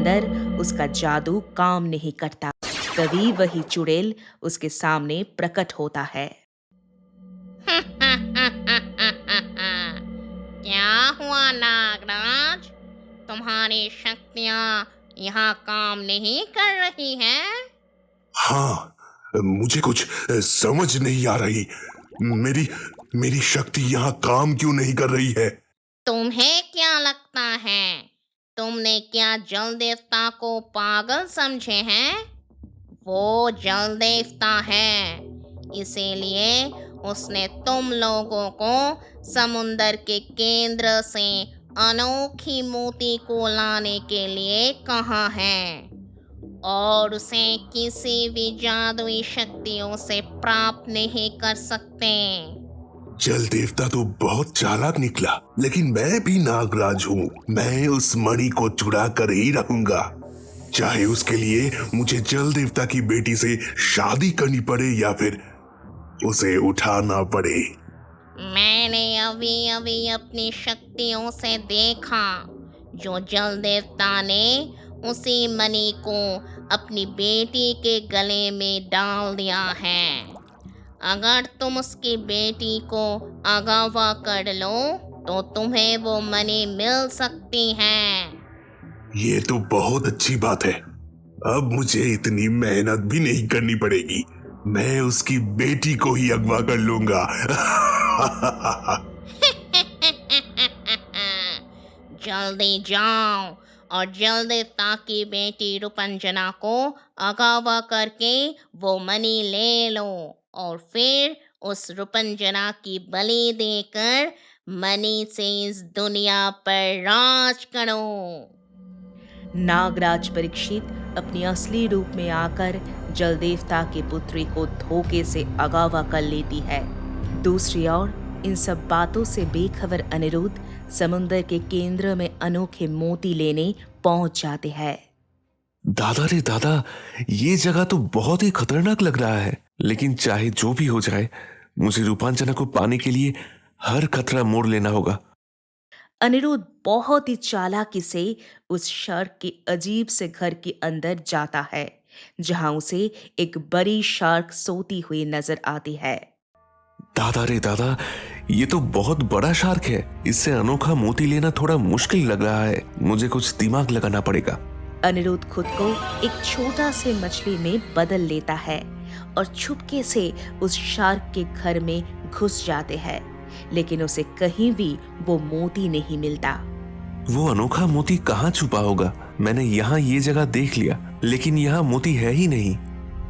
अंदर उसका जादू काम नहीं करता। तभी वही चुड़ैल उसके सामने प्रकट होता है। क्या हुआ नागराज? तुम्हारी शक्तियाँ यहाँ काम नहीं कर रही हैं? हाँ, मुझे कुछ समझ नहीं आ रही। मेरी मेरी शक्ति यहाँ काम क्यों नहीं कर रही है? तुम्हें क्या लगता है? तुमने क्या जल देवता को पागल समझे हैं? वो जल देवता है, इसीलिए उसने तुम लोगों को समुंदर के केंद्र से अनोखी मोती को लाने के लिए कहा है और उसे किसी भी जादुई शक्तियों से प्राप्त नहीं कर सकते। जल देवता तो बहुत चालाक निकला, लेकिन मैं भी नागराज हूँ। मैं उस मणि को चुरा कर ही रहूंगा, चाहे उसके लिए मुझे जल देवता की बेटी से शादी करनी पड़े या फिर उसे उठाना पड़े। मैंने अभी अभी अपनी शक्तियों से देखा, जो जल देवता ने उसी मणि को अपनी बेटी के गले में डाल दिया है। अगर तुम उसकी बेटी को अगवा कर लो तो तुम्हें वो मणि मिल सकती है। ये तो बहुत अच्छी बात है। अब मुझे इतनी मेहनत भी नहीं करनी पड़ेगी। मैं उसकी बेटी को ही अगवा कर लूंगा। जल्दी जाओ और जल देवता की बेटी रूपंजना को अगवा करके वो मणि ले लो और फिर उस रूपंजना की बलि देकर मणि से इस दुनिया पर राज करो। नागराज परीक्षित अपनी असली रूप में आकर जल देवता की पुत्री को धोखे से अगवा कर लेती है। दूसरी ओर इन सब बातों से बेखबर अनिरुद्ध समुद्र के केंद्र में अनोखे मोती लेने पहुंच जाते हैं। दादा रे दादा, ये जगह तो बहुत ही खतरनाक लग रहा है, लेकिन चाहे जो भी हो जाए, मुझे रूपांजना को पाने के लिए हर खतरा मोड़ लेना होगा। अनिरुद्ध बहुत ही चालाकी से उस शार्क के अजीब से घर के अंदर जाता है, जहां उसे एक बड़ी शार्क सोती हुई नजर आती है। दादा रे दादा, ये तो बहुत बड़ा शार्क है। इससे अनोखा मोती लेना थोड़ा मुश्किल लग रहा है। मुझे कुछ दिमाग लगाना पड़ेगा। अनिरुद्ध खुद को एक छोटा से मछली में बदल लेता है और छुपके से उस शार्क के घर में घुस जाते हैं, लेकिन उसे कहीं भी वो मोती नहीं मिलता। वो अनोखा मोती कहाँ छुपा होगा? मैंने यहाँ ये जगह देख लिया, लेकिन यहाँ मोती है ही नहीं।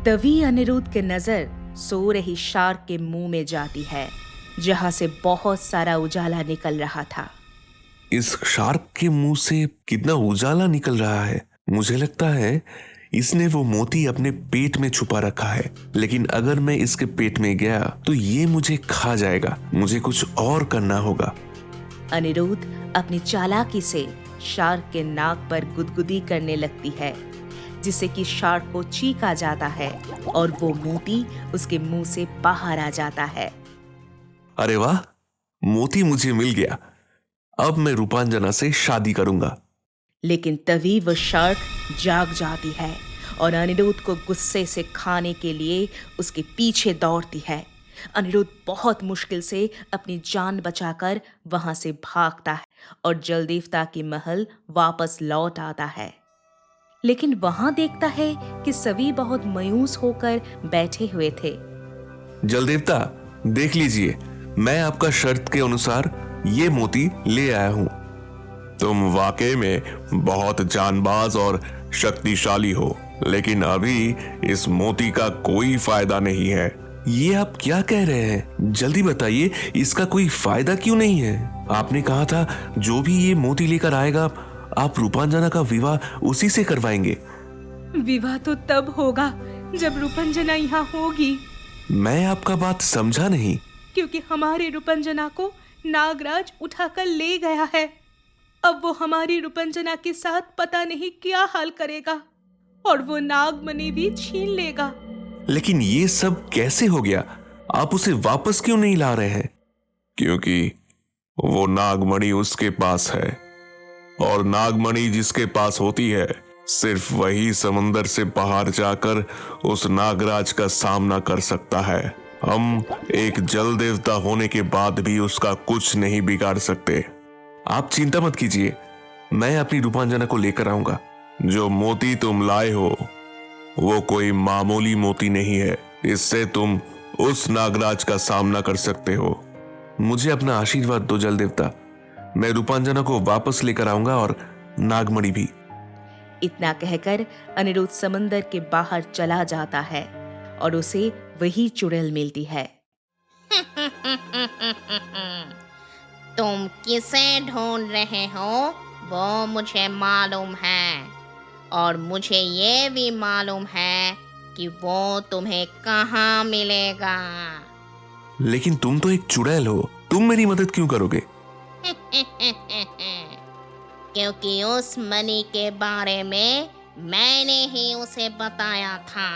तभी अनिरुद्ध की नजर सो रही शार्क के मुंह में जाती है, जहां से बहुत सारा उजाला निकल रहा था। इस शार्क के मुंह से कितना उजाला निकल रहा है। मुझे लगता है इसने वो मोती अपने पेट में छुपा रखा है, लेकिन अगर मैं इसके पेट में गया तो ये मुझे खा जाएगा। मुझे कुछ और करना होगा। अनिरुद्ध अपनी चालाकी से शार्क के नाक पर गुदगुदी करने लगती है, जिससे कि शार्क को चीख आ जाता है और वो मोती उसके मुंह से बाहर आ जाता है। अरे वाह, मोती मुझे मिल गया। अब मैं रूपांजना से शादी करूंगा। लेकिन तभी वो शार्क जाग जाती है और अनिरुद्ध को गुस्से से खाने के लिए उसके पीछे दौड़ती है। अनिरुद्ध बहुत मुश्किल से अपनी जान बचाकर वहां से भागता है और जल देवता के महल वापस लौट आता है। लेकिन वहां देखता है कि सभी बहुत मायूस होकर बैठे हुए थे। जल देवता, देख लीजिए, मैं आपका शर्त के अनुसार ये मोती ले आया हूं। तुम वाकई में बहुत जानबाज और शक्तिशाली हो, लेकिन अभी इस मोती का कोई फायदा नहीं है। ये आप क्या कह रहे हैं? जल्दी बताइए, इसका कोई फायदा क्यों नहीं है? आपने कहा था जो भी ये मोती लेकर आएगा आप रूपांजना का विवाह उसी से करवाएंगे। विवाह तो तब होगा जब रूपंजना यहाँ होगी। मैं आपका बात समझा नहीं। क्योंकि हमारी रूपंजना को नागराज उठाकर ले गया है। अब वो हमारी रूपंजना के साथ पता नहीं क्या हाल करेगा और वो नागमणि भी छीन लेगा। लेकिन ये सब कैसे हो गया? आप उसे वापस क्यों नहीं ला रहे हैं? क्योंकि वो नागमणि उसके पास है, और नागमणि जिसके पास होती है सिर्फ वही समुंदर से बाहर जाकर उस नागराज का सामना कर सकता है। हम एक जल देवता होने के बाद भी उसका कुछ नहीं बिगाड़ सकते। आप चिंता मत कीजिए, मैं अपनी रूपांजना को लेकर आऊंगा। जो मोती तुम लाए हो वो कोई मामूली मोती नहीं है। इससे तुम उस नागराज का सामना कर सकते हो। मुझे अपना आशीर्वाद दो जल देवता। मैं रूपांजना को वापस लेकर आऊंगा और नागमणि भी। इतना कहकर अनिरुद्ध समंदर के बाहर चला जाता है और उसे वही चुड़ैल मिलती है। तुम किसे ढूंढ रहे हो वो मुझे मालूम है, और मुझे ये भी मालूम है कि वो तुम्हें कहाँ मिलेगा। लेकिन तुम तो एक चुड़ैल हो, तुम मेरी मदद क्यों करोगे? क्योंकि उस मणि के बारे में मैंने ही उसे बताया था,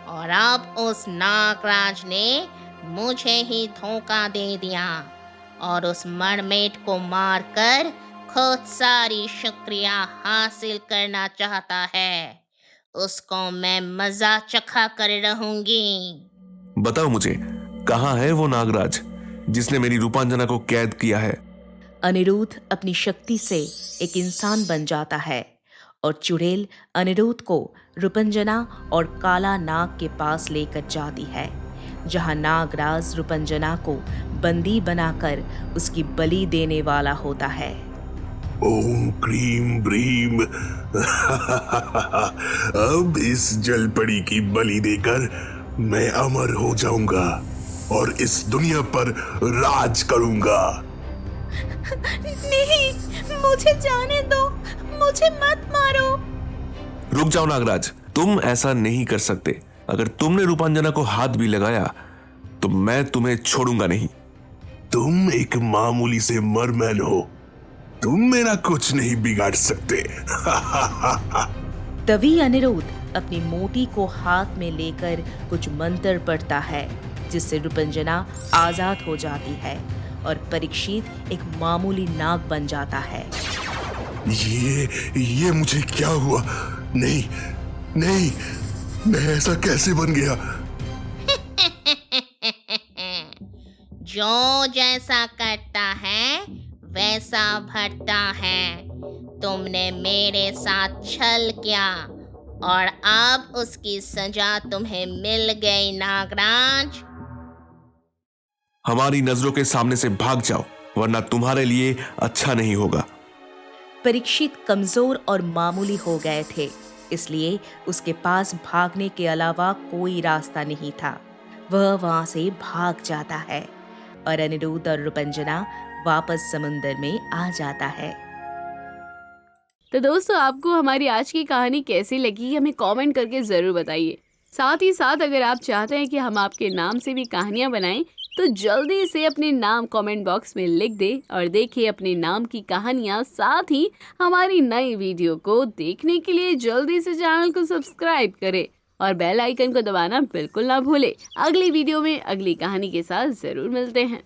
और अब उस नागराज ने मुझे ही धोखा दे दिया और उस मरमेड को मारकर खुद सारी शुक्रिया हासिल करना चाहता है। उसको मैं मजा चखा कर रहूंगी। बताओ मुझे, कहाँ है वो नागराज जिसने मेरी रूपांजना को कैद किया है? अनिरुद्ध अपनी शक्ति से एक इंसान बन जाता है और चुड़ैल अनिरुद्ध को रूपंजना और काला नाग के पास लेकर जाती है, जहां नागराज रूपंजना को बंदी बनाकर उसकी बलि देने वाला होता है। ओम क्रीम ब्रीम। अब इस जलपरी की बलि देकर मैं अमर हो जाऊंगा और इस दुनिया पर राज करूंगा। नहीं, मुझे जाने दो, मुझे मत मारो। रुक जाओ नागराज, तुम ऐसा नहीं कर सकते। अगर तुमने रूपांजना को हाथ भी लगाया तो मैं तुम्हें छोड़ूंगा नहीं। तुम एक मामूली से मरमैन हो, तुम मेरा कुछ नहीं बिगाड़ सकते। तभी अनिरुद्ध अपनी मोती को हाथ में लेकर कुछ मंत्र पढ़ता है, जिससे रूपंजना आजाद हो जाती है और परीक्षित एक मामूली नाग बन जाता है। ये मुझे क्या हुआ? नहीं नहीं, मैं ऐसा कैसे बन गया? जो जैसा करता है वैसा भरता है। तुमने मेरे साथ छल किया और अब उसकी सजा तुम्हें मिल गई नागराज। हमारी नजरों के सामने से भाग जाओ, वरना तुम्हारे लिए अच्छा नहीं होगा। परीक्षित कमजोर और मामूली हो गए थे, इसलिए उसके पास भागने के अलावा कोई रास्ता नहीं था। वह वहां से भाग जाता है और अनिरुद्ध और रूपंजना वापस समुंदर में आ जाता है। तो दोस्तों, आपको हमारी आज की कहानी कैसी लगी हमें कमेंट करके ज़रूर बताइए। साथ ही साथ अगर आप चाहते हैं कि हम आपके नाम से भी कहानियाँ बनाएं तो जल्दी से अपने नाम कमेंट बॉक्स में लिख दें और देखिए अपने नाम की कहानियाँ। साथ ही हमारी नई वीडियो को देखने के लिए जल्दी से चैनल को सब्सक्राइब करें और बेल आइकन को दबाना बिल्कुल ना भूलें। अगली वीडियो में अगली कहानी के साथ ज़रूर मिलते हैं।